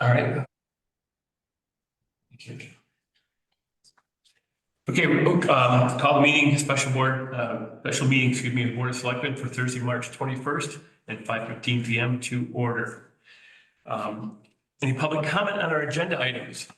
All right. Okay, we'll call the meeting, special meeting, excuse me, of Board of Selectmen for Thursday, March 21st at 5:15 PM to order. Any public comment on our agenda items?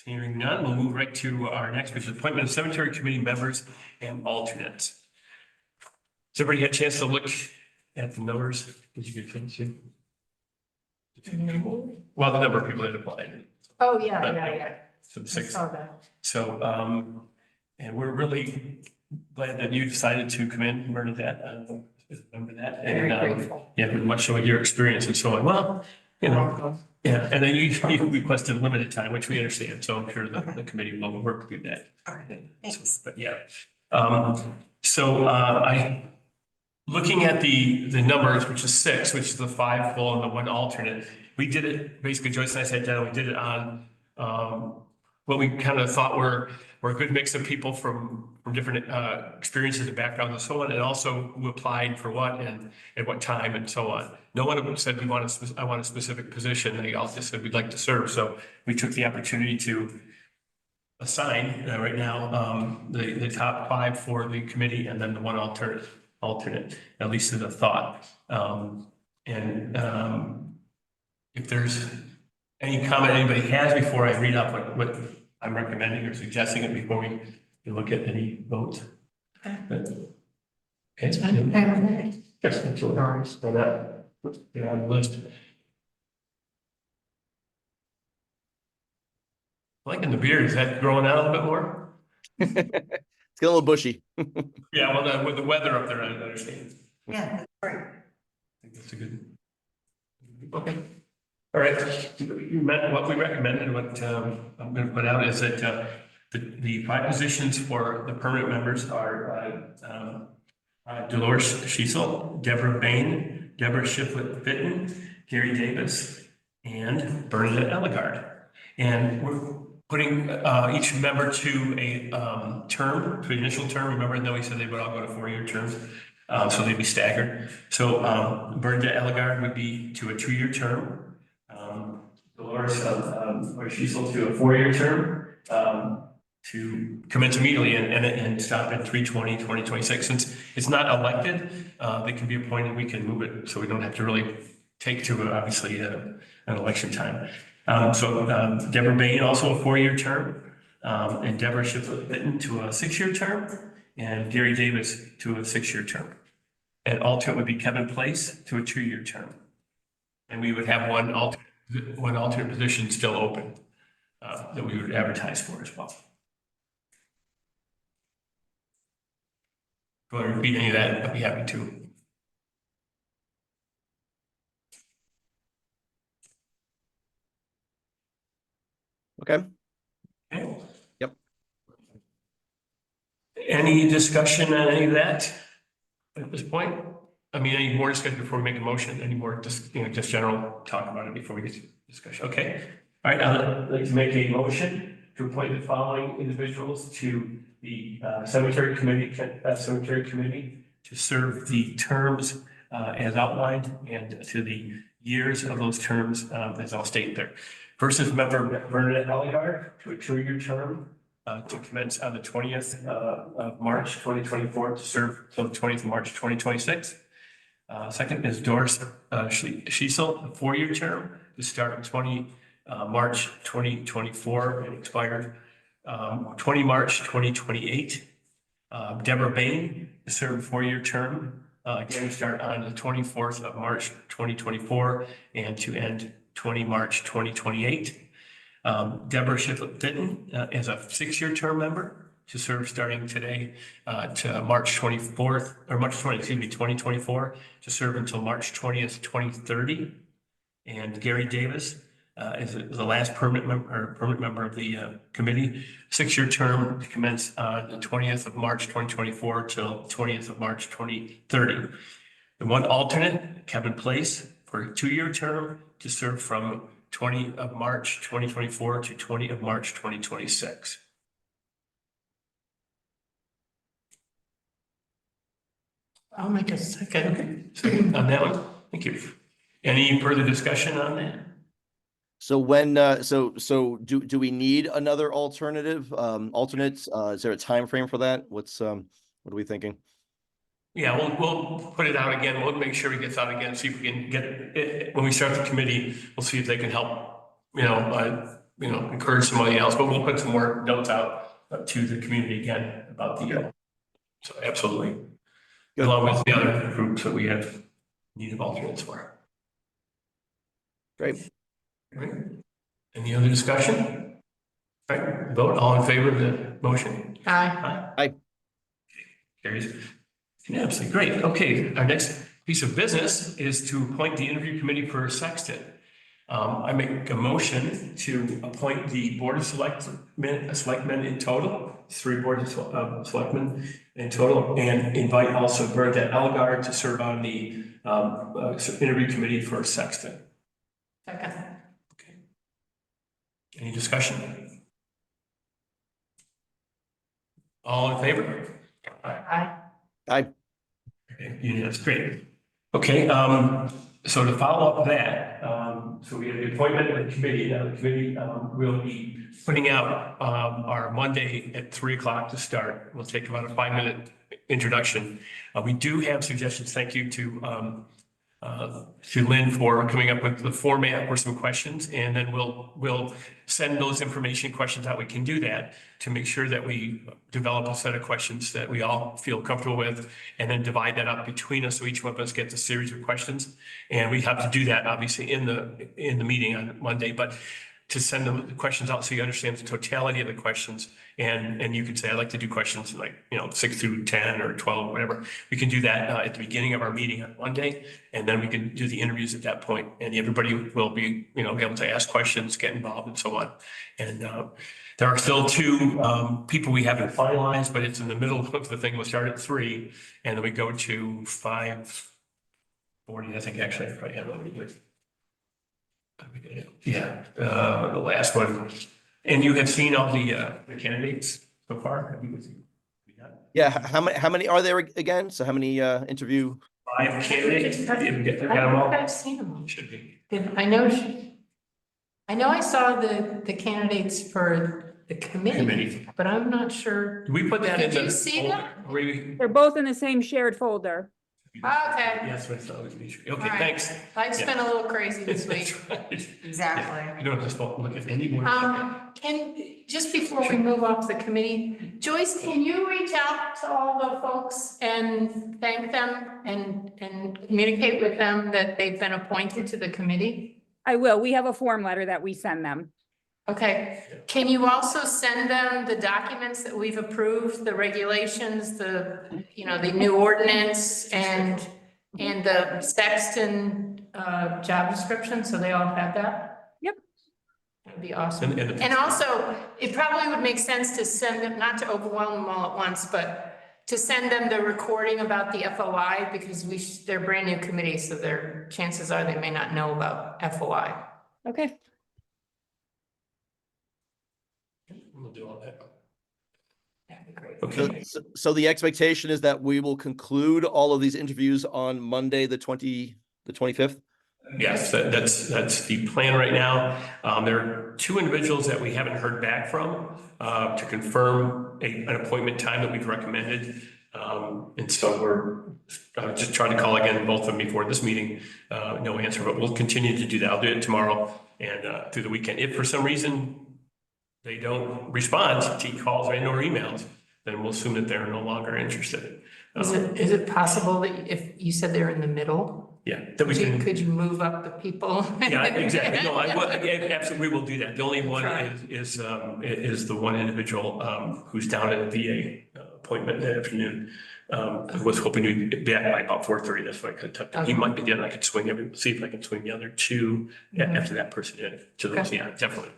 Hearing none, we'll move right to our next, which is appointment of cemetery committee members and alternates. Has everybody had a chance to look at the numbers? Did you get a chance to? Well, the number of people that applied. Oh, yeah. So I six. saw that. So, and we're really glad that you decided to come in, Bernadette, remember that. Very And, grateful. yeah, with much of your experience and so on. Well, you know, yeah, and then you requested limited time, which we understand. So I'm sure the committee will work with that. All right, thanks. But yeah, looking at the numbers, which is six, which is the 5 full and the 1 alternate, we did it, basically Joyce and I sat down, we did it on, what we kind of thought were a good mix of people from different, experiences and backgrounds and so on, and also who applied for what and at what time and so on. No one of them said I want a specific position. They all just said we'd like to serve. So we took the opportunity to assign right now, the top 5 for the committee and then the 1 alternate, at least as a thought. If there's any comment anybody has before I read up what I'm recommending or suggesting it before we look at any votes. Okay. Yes, absolutely. So that, yeah, on the list. Liking the beard, is that growing out a little bit more? It's getting a little bushy. Yeah, well, with the weather up there, I understand. Yeah, that's great. I think that's a good. Okay. All right. You meant what we recommended, what I'm going to put out is that the 5 positions for the permanent members are Dolores Schiesel, Deborah Bain, Deborah Shiflett-Fitton, Gary Davis, and Bernadette Ellegard. And we're putting each member to a term, to initial term. Remember, though, we said they would all go to 4-year terms. So they'd be staggered. So Bernadette Ellegard would be to a 2-year term. Dolores Schiesel to a 4-year term to commence immediately and stop at 3/20/2026. Since it's not elected, they can be appointed. We can move it so we don't have to really take to obviously an election time. Deborah Bain also a 4-year term, and Deborah Shiflett-Fitton to a 6-year term, and Gary Davis to a 6-year term. And alternate would be Kevin Place to a 2-year term. And we would have one alternate position still open that we would advertise for as well. If you want to repeat any of that, I'd be happy to. Okay. Okay. Yep. Any discussion on any of that at this point? I mean, any more discussion before we make a motion? Any more just general talk about it before we get to discussion? Okay. All right. I'd like to make a motion to appoint the following individuals to the cemetery committee to serve the terms as outlined and to the years of those terms as I'll state there. First is member Bernadette Ellegard to a 2-year term to commence on the 20th of March 2024 to serve till the 20th of March 2026. Second is Doris Schiesel, a 4-year term to start in March 2024 and expire 20 March 2028. Deborah Bain to serve a 4-year term, again start on the 24th of March 2024 and to end 20 March 2028. Deborah Shiflett-Fitton is a 6-year term member to serve starting today to March 24th or March 20th, 2024 to serve until March 20th, 2030. And Gary Davis is the last permanent member of the committee, 6-year term to commence on the 20th of March 2024 till 20th of March 2030. The 1 alternate, Kevin Place, for a 2-year term to serve from 20 of March 2024 to 20 of March 2026. I'll make a second. Second on that one. Thank you. Any further discussion on that? So when, so do we need another alternative, alternates? Is there a time frame for that? What are we thinking? Yeah, we'll put it out again. We'll make sure it gets out again, see if we can get it. When we start the committee, we'll see if they can help, encourage somebody else, but we'll put some more notes out to the community again about the, so absolutely. Good. Along with the other groups that we have need of alternates for. Great. Right. Any other discussion? All right, vote all in favor of the motion? Aye. Aye. Carries. Absolutely great. Okay, our next piece of business is to appoint the interview committee for Sexton. I make a motion to appoint the Board of Selectmen in total, 3 boards of selectmen in total, and invite also Bernadette Elgar to serve on the interview committee for Sexton. Second. Okay. Any discussion? All in favor? Aye. Aye. Okay, yeah, that's great. Okay, so to follow up that, so we have the appointment of the committee. Now the committee will be putting out our Monday at 3 o'clock to start. We'll take about a 5-minute introduction. We do have suggestions. Thank you to Lynn for coming up with the format for some questions, and then we'll send those information questions out. We can do that to make sure that we develop a set of questions that we all feel comfortable with, and then divide that up between us so each one of us gets a series of questions. And we have to do that obviously in the meeting on Monday, but to send the questions out so you understand the totality of the questions. And you could say, I'd like to do questions like, 6 through 10 or 12, whatever. We can do that at the beginning of our meeting on Monday, and then we can do the interviews at that point, and everybody will be, be able to ask questions, get involved and so on. And there are still 2 people we haven't finalized, but it's in the middle of the thing. We'll start at 3 and then we go to 5:40, I think, actually. I probably have it. Yeah, the last one. And you have seen all the candidates so far? Have you seen? Yeah. How many are there again? So how many interview? 5 candidates. I Did we get them think all? I've seen them. Should be. I know I saw the candidates for the committee, but I'm not sure. Did we put that in Did the? you see that? They're both in the same shared folder. Okay. Yes, I thought it was me. Okay, All right. thanks. Life's been a little crazy this week. That's right. Exactly. You don't have to look at any more. Just before we move off the committee, Joyce, can you reach out to all the folks and thank them and communicate with them that they've been appointed to the committee? I will. We have a form letter that we send them. Okay, can you also send them the documents that we've approved, the regulations, the new ordinance and the Sexton job description, so they all have that? Yep. That'd be awesome. And- And also, it probably would make sense to send them, not to overwhelm them all at once, but to send them the recording about the FOI, because they're a brand new committee, so their chances are they may not know about FOI. Okay. We'll do all that. That'd be great. Okay. So the expectation is that we will conclude all of these interviews on Monday, the 25th? Yes, that's the plan right now. There are 2 individuals that we haven't heard back from to confirm an appointment time that we've recommended. And so we're just trying to call again both of them before this meeting. No answer, but we'll continue to do that. I'll do it tomorrow and through the weekend. If for some reason they don't respond to calls or emails, then we'll assume that they're no longer interested. Is it possible that if you said they're in the middle? Yeah, that we can. Could you move up the people? Yeah, exactly. No, absolutely, we will do that. The only one is the one individual who's down at the VA appointment that afternoon. Was hoping to be back by about 4:30. That's why I could talk to him. He might be there. I could see if I can swing the other 2 after that person in. To those, Okay. yeah, definitely.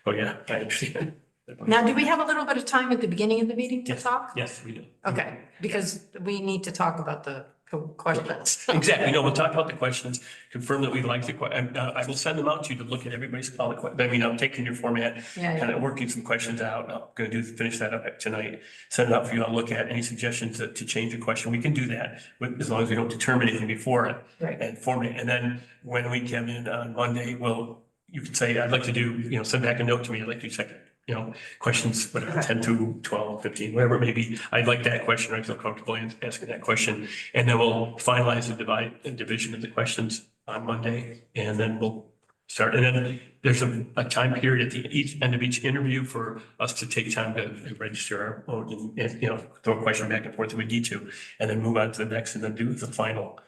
Oh yeah, I understand. Now, do we have a little bit of time at the beginning of the meeting to talk? Yes, we do. Okay, because we need to talk about the questions. Exactly. No, we'll talk about the questions, confirm that we like the and I will send them out to you to look at everybody's all the questions. I mean, I'm taking your format, Yeah, kind of working some questions out. I'm going to finish that up tonight. Send it out for you to look at. Any suggestions to change a question, we can do that, but as long as we don't determine anything before it right. and format. And then when we come in on Monday, you could say, I'd like to do, send back a note to me. I'd like to check, questions, whatever, 10 through 12, 15, whatever it may be. I'd like that question. I feel comfortable asking that question. And then we'll finalize the division of the questions on Monday. And then we'll start. And then there's a time period at the end of each interview for us to take time to register our vote and throw a question back and forth if we need to, and then move on to the next and then do the final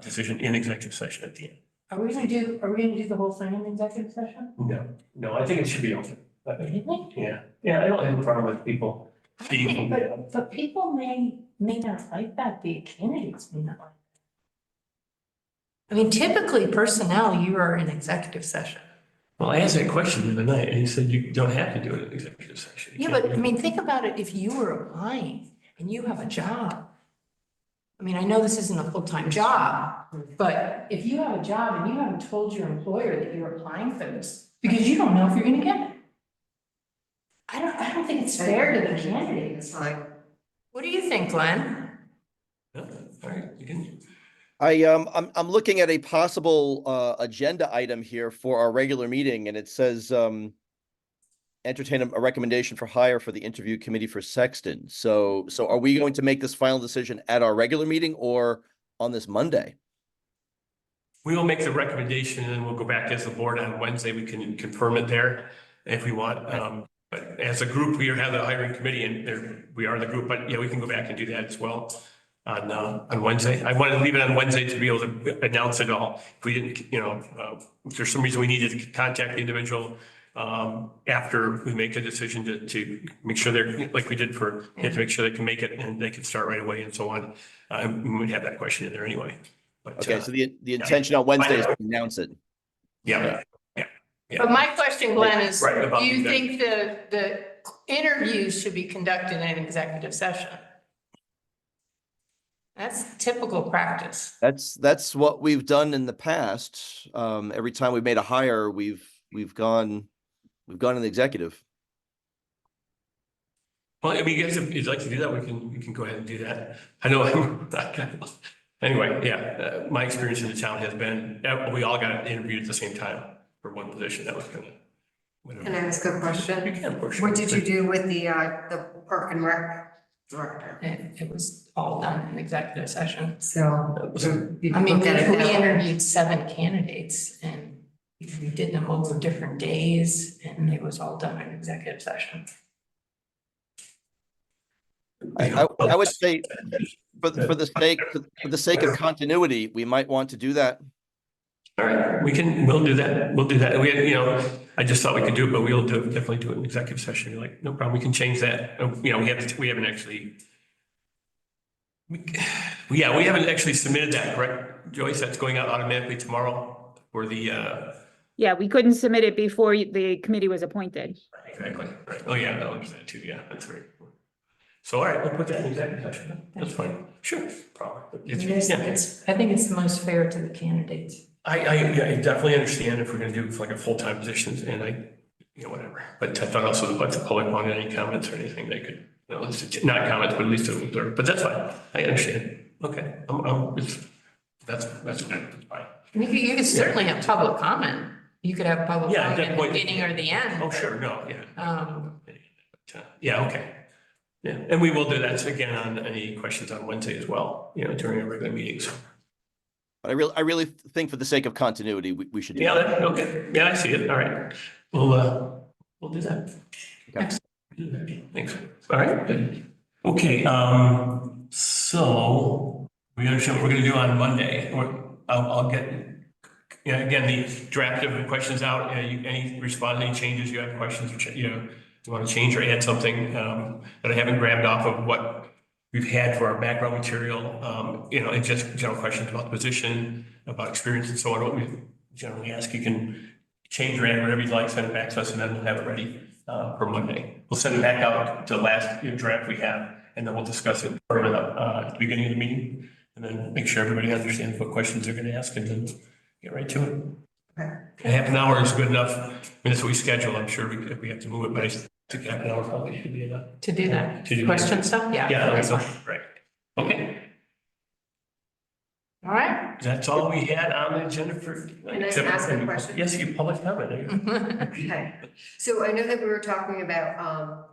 decision in executive session at the end. Are we gonna do the whole thing in executive session? No, I think it should be open. Really? Yeah, I don't have a problem with people being. But people may not like that, the candidates may not like. I mean, typically personnel, you are in executive session. Well, I asked that question the other night and he said you don't have to do it in executive session. Yeah, but I mean, think about it, if you were applying and you have a job. I mean, I know this isn't a full-time job, but if you have a job and you haven't told your employer that you're applying for this, because you don't know if you're gonna get it. I don't think it's fair to the candidates, like. What do you think, Glenn? Yeah, all right, you can. I'm looking at a possible agenda item here for our regular meeting, and it says entertain a recommendation for hire for the interview committee for Sexton. So are we going to make this final decision at our regular meeting or on this Monday? We will make the recommendation and then we'll go back as a board on Wednesday. We can confirm it there if we want. But as a group, we have the hiring committee and we are the group, but yeah, we can go back and do that as well on Wednesday. I wanted to leave it on Wednesday to be able to announce it all. If we didn't, if there's some reason we needed to contact the individual after we make a decision to make sure they're, like we did for, to make sure they can make it and they can start right away and so on. We would have that question in there anyway. But, Okay, so the intention on Wednesday is to announce it. Yeah. But my question, Glenn, is, Right, about do you the think the interviews should be conducted in an executive session? That's typical practice. That's what we've done in the past. Every time we've made a hire, we've gone in the executive. Well, I mean, you guys, if you'd like to do that, we can go ahead and do that. I know. Anyway, yeah, my experience in the town has been, we all got interviewed at the same time for one position. That was kind of. Can I ask a question? You can, for sure. What did you do with the park and rec director? It was all done in executive session. So. you I mean, look at it we now. interviewed 7 candidates and we did them over different days and it was all done in executive session. I would say for the sake of continuity, we might want to do that. All right, we'll do that. We'll do that. I just thought we could do it, but we'll definitely do it in executive session. You're like, no problem, we can change that. We haven't actually. We haven't actually submitted that, correct, Joyce? That's going out automatically tomorrow for the. Yeah, we couldn't submit it before the committee was appointed. Exactly. Right. Oh, yeah, that was that too. Yeah, that's right. So, all right, we'll put that in executive session. That's fine. Sure. Problem. I think it's the most fair to the candidates. I definitely understand if we're gonna do like a full-time positions and whatever. But I thought also about the public wanted any comments or anything they could, not comments, but at least to observe. But that's fine. I understand. Okay. That's fine. You could certainly have public comment. You could have public Yeah, at comment that at the point. beginning or the end. Oh, sure. No, yeah. Um, Yeah, okay. Yeah, and we will do that again on any questions on Wednesday as well, during our regular meetings. But I really think for the sake of continuity, we should do Yeah, that. okay. Yeah, I see it. All right. We'll do that. Okay. Thanks. All right, good. Okay, so we understand what we're gonna do on Monday, or I'll get, again, the draft of the questions out. Any respond, any changes, you have questions, you want to change or add something that I haven't grabbed off of what we've had for our background material, and just general questions about the position, about experience and so on. What we generally ask, you can change or add whatever you'd like, send it back to us, and then we'll have it ready for Monday. We'll send it back out to the last draft we have, and then we'll discuss it further at the beginning of the meeting. and then make sure everybody understands what questions they're gonna ask and then get right to it. Okay. A half an hour is good enough. I mean, that's what we schedule. I'm sure if we have to move it, but I think half an hour probably should be enough. To do that, To do that. question stuff, yeah. Yeah, that's that's fine. right. Okay, All right. that's all we had on the agenda for. Can I ask a question? Yes, you public comment. Okay, so I know that we were talking about,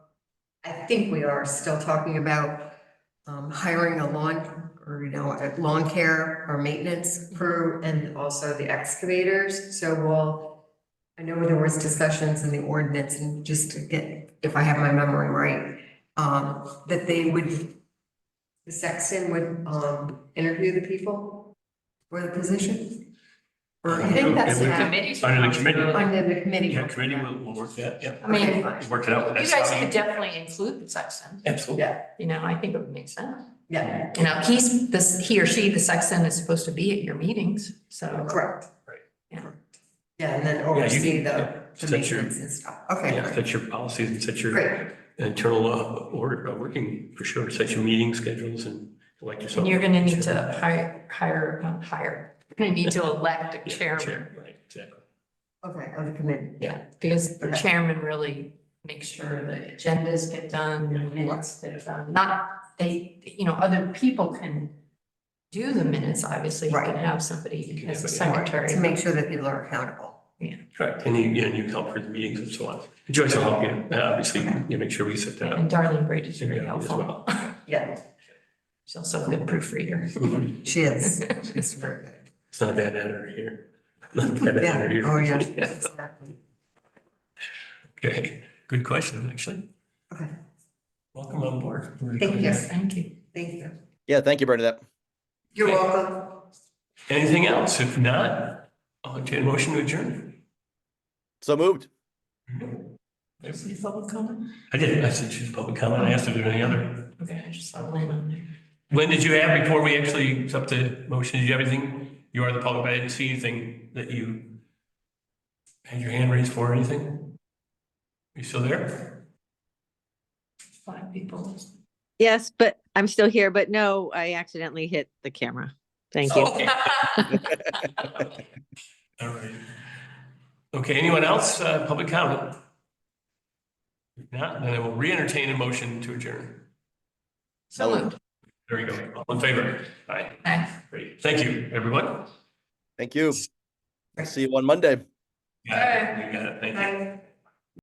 I think we are still talking about hiring a lawn or, a lawn care or maintenance crew and also the excavators. So I know there was discussions in the ordinance and just to get, if I have my memory right, that the sexton would interview the people for the position? Or I think that's the Yeah, committee's. under the committee. Under the committee. Yeah, committee will work that, yeah. I mean, Okay, fine. Work it out. you That's guys how we- could definitely include the sexton, Absolutely. Yeah, you know, I think it would make sense. yeah, You know, he or she, the sexton is supposed to be at your meetings, so. correct. Right. Yeah. Yeah, and then you oversee can- the set your- maintenance and stuff. Okay, Yeah, great. set your policies and set your Great. internal working for sure, set your meeting schedules and elect yourself. And you're gonna need to hire, you're gonna need to elect a chairman. Chair, right, exactly. Okay, on the committee. Yeah, because the Okay. chairman really makes sure the agendas get done, the minutes get done, not, other people can do the minutes, obviously, you can Right. have somebody as a To secretary. To make sure that people are accountable. Correct, and you help for the meetings and so on. Joyce will help you, obviously, you make sure we set that up. And Darlene Brady's very Yeah, as helpful. well. Yeah, She's also a good proofreader. she is. She's very good. It's not bad at her here. Not bad at Yeah, her here. oh, yeah, exactly. Okay, good question, actually. Okay, Welcome on board. Thank you. Thank you. thank you. Yeah, thank you, Bernadette. You're Okay. welcome. Anything else? If not, I'll entertain a motion to adjourn. So moved. Any public comment? I did, I said choose public comment. I asked if there was any other. Okay, I just saw Lynn on there. When did you have, before we actually, it's up to motion, did you have anything? You are the public, but I didn't see anything that you had your hand raised for or anything? Are you still there? 5 people. Yes, but I'm still here, but no, I accidentally hit the camera. Thank you. Okay. All right. Okay, anyone else, public comment? If not, then I will re-entertain a motion to adjourn. So moved. There we go. All in favor? Aye. Okay. Great. Thank you, everyone. Thank you. See you on Monday. Got it. You got it. Thank you.